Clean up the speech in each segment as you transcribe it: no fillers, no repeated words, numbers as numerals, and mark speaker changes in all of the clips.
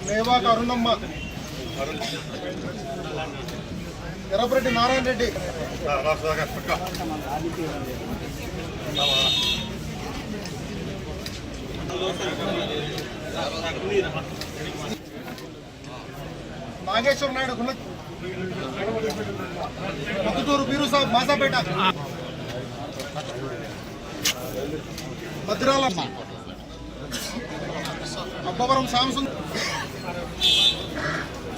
Speaker 1: మేవాక Arunamma, ఎర్రపరెడ్డి Narayana Reddy, Nageswara Naidu, Proddatur beer సాబ్ మాసాపేట, భద్రాలమ్మ, అబ్బవరం శాంసుందర్,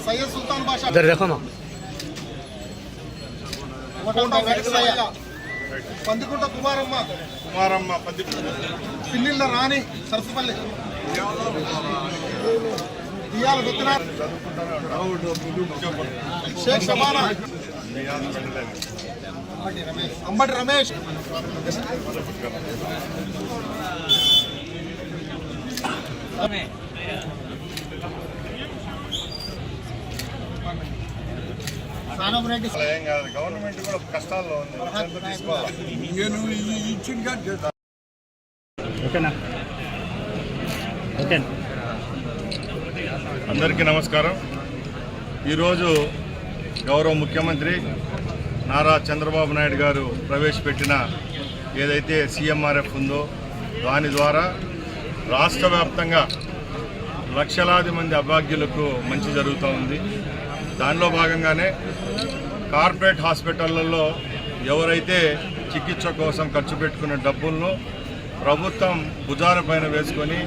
Speaker 1: సయ్యద్ సుల్తాన్ బాషా, పందికుంట కుమారమ్మ, పిన్నిళ్ళ రాణి, సరస్సుపల్లి, దియాల దొత్తినాథ్, Sheikh Shabana, Ambati Ramesh,
Speaker 2: government కూడా కష్టాల్లో ఉంది. అందరికీ నమస్కారం. ఈరోజు గౌరవ ముఖ్యమంత్రి నారా చంద్రబాబు నాయుడు గారు ప్రవేశపెట్టిన ఏదైతే సీఎంఆర్ఎఫ్ ఉందో దాని ద్వారా రాష్ట్ర వ్యాప్తంగా లక్షలాది మంది అభాగ్యులకు మంచి జరుగుతూ ఉంది. దానిలో భాగంగానే కార్పొరేట్ హాస్పిటళ్లలో ఎవరైతే చికిత్స కోసం ఖర్చు పెట్టుకున్న డబ్బులను ప్రభుత్వం భుజాల పైన వేసుకొని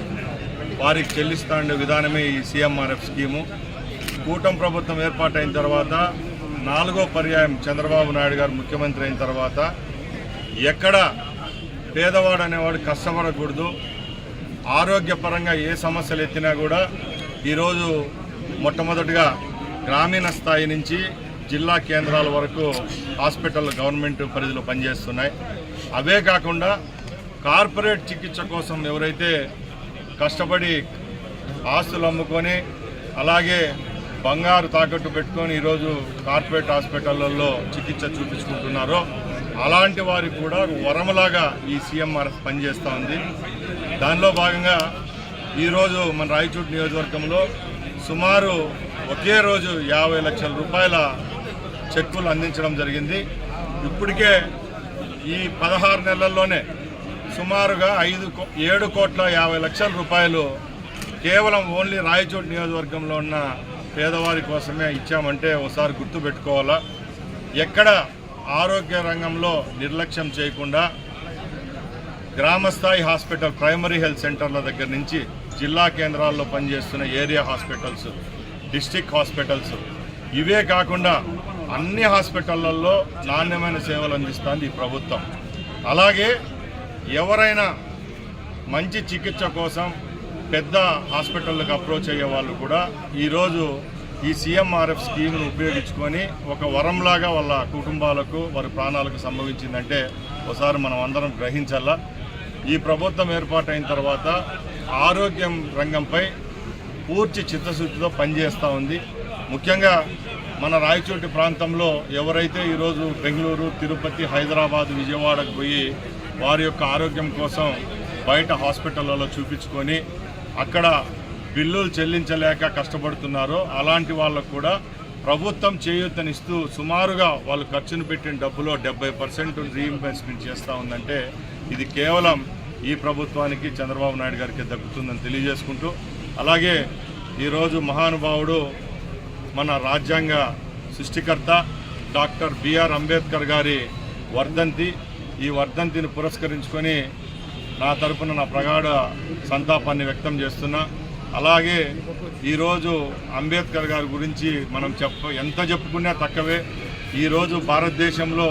Speaker 2: వారికి చెల్లిస్తూ ఉండే విధానమే ఈ సీఎంఆర్ఎఫ్ స్కీము. కూటమి ప్రభుత్వం ఏర్పాటైన తర్వాత 4వ పర్యాయం చంద్రబాబు నాయుడు గారు ముఖ్యమంత్రి అయిన తర్వాత ఎక్కడ పేదవాడు అనేవాడు కష్టపడకూడదు, ఆరోగ్యపరంగా ఏ సమస్యలు ఎత్తినా కూడా ఈరోజు మొట్టమొదటిగా గ్రామీణ స్థాయి నుంచి జిల్లా కేంద్రాల వరకు హాస్పిటల్ గవర్నమెంట్ పరిధిలో పనిచేస్తున్నాయి. అవే కాకుండా కార్పొరేట్ చికిత్స కోసం ఎవరైతే కష్టపడి ఆస్తులు అమ్ముకొని అలాగే బంగారు తాకట్టు పెట్టుకొని ఈరోజు కార్పొరేట్ హాస్పిటళ్లలో చికిత్స చూపించుకుంటున్నారో అలాంటి వారికి కూడా వరములాగా ఈ సీఎంఆర్ఎఫ్ పనిచేస్తూ ఉంది. దానిలో భాగంగా ఈరోజు మన రాయచోటి నియోజకవర్గంలో సుమారు ఒకే రోజు 50 లక్షల రూపాయల చెక్కులు అందించడం జరిగింది. ఇప్పటికే ఈ 16 నెలల్లోనే సుమారుగా 7 కోట్ల 50 లక్షల రూపాయలు కేవలం ఓన్లీ రాయచోటి నియోజకవర్గంలో ఉన్న పేదవారి కోసమే ఇచ్చామంటే ఒకసారి గుర్తుపెట్టుకోవాలా. ఎక్కడ ఆరోగ్య రంగంలో నిర్లక్ష్యం చేయకుండా గ్రామస్థాయి హాస్పిటల్, ప్రైమరీ హెల్త్ సెంటర్ల దగ్గర నుంచి జిల్లా కేంద్రాల్లో పనిచేస్తున్న ఏరియా హాస్పిటల్స్, డిస్ట్రిక్ట్ హాస్పిటల్స్, ఇవే కాకుండా అన్ని హాస్పిటళ్లలో నాణ్యమైన సేవలు అందిస్తుంది ఈ ప్రభుత్వం. అలాగే ఎవరైనా మంచి చికిత్స కోసం పెద్ద హాస్పిటళ్ళకు అప్రోచ్ అయ్యే వాళ్ళు కూడా ఈరోజు ఈ సీఎంఆర్ఎఫ్ స్కీమ్ను ఉపయోగించుకొని ఒక వరంలాగా వాళ్ళ కుటుంబాలకు వారి ప్రాణాలకు సంభవించిందంటే ఒకసారి మనం అందరం గ్రహించాలా. ఈ ప్రభుత్వం ఏర్పాటైన తర్వాత ఆరోగ్యం రంగంపై పూర్తి చిత్తశుద్ధితో పనిచేస్తూ ఉంది. ముఖ్యంగా మన రాయచోటి ప్రాంతంలో ఎవరైతే ఈరోజు బెంగళూరు, తిరుపతి, హైదరాబాద్, విజయవాడకు పోయి వారి యొక్క ఆరోగ్యం కోసం బయట హాస్పిటళ్లలో చూపించుకొని అక్కడ బిల్లులు చెల్లించలేక కష్టపడుతున్నారో అలాంటి వాళ్ళకు కూడా ప్రభుత్వం చేయూతనిస్తూ సుమారుగా వాళ్ళు ఖర్చును పెట్టిన డబ్బులో 70% రీఇంబర్స్మెంట్ చేస్తూ ఉందంటే ఇది కేవలం ఈ ప్రభుత్వానికి, చంద్రబాబు నాయుడు గారికి దక్కుతుందని తెలియజేసుకుంటూ, అలాగే ఈరోజు మహానుభావుడు మన రాజ్యాంగ సృష్టికర్త డాక్టర్ బిఆర్ అంబేద్కర్ గారి వర్ధంతి, ఈ వర్ధంతిని పురస్కరించుకొని నా తరపున నా ప్రగాఢ సంతాపాన్ని వ్యక్తం చేస్తున్నా. అలాగే ఈరోజు అంబేద్కర్ గారి గురించి మనం ఎంత చెప్పుకున్నా తక్కువే. ఈరోజు భారతదేశంలో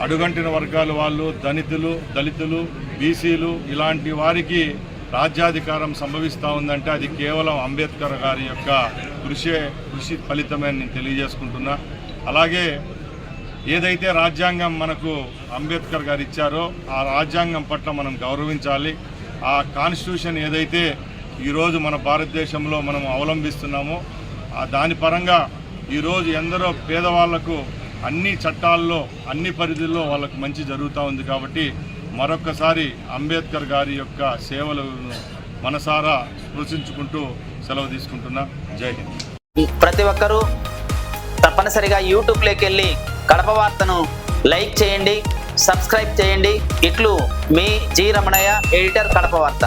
Speaker 2: అడుగంటిన వర్గాల వాళ్ళు, దళితులు, బీసీలు ఇలాంటి వారికి రాజ్యాధికారం సంభవిస్తూ ఉందంటే అది కేవలం అంబేద్కర్ గారి యొక్క కృషి ఫలితమే నేను తెలియజేసుకుంటున్నా. అలాగే ఏదైతే రాజ్యాంగం మనకు అంబేద్కర్ గారు ఇచ్చారో ఆ రాజ్యాంగం పట్ల మనం గౌరవించాలి. ఆ కాన్స్టిట్యూషన్ ఏదైతే ఈరోజు మన భారతదేశంలో మనం అవలంబిస్తున్నామో దాని పరంగా ఈరోజు ఎందరో పేదవాళ్లకు అన్ని చట్టాల్లో అన్ని పరిధుల్లో వాళ్ళకు మంచి జరుగుతూ ఉంది. కాబట్టి మరొక్కసారి అంబేద్కర్ గారి యొక్క సేవలను మనసారా స్పృశించుకుంటూ సెలవు తీసుకుంటున్నా. జై హింద్.
Speaker 3: ప్రతి ఒక్కరూ తప్పనిసరిగా యూట్యూబ్లోకి వెళ్ళి కడప వార్తను లైక్ చేయండి, సబ్స్క్రైబ్ చేయండి. ఇట్లు మీ జి రమణయ్య, ఎడిటర్, కడప వార్త.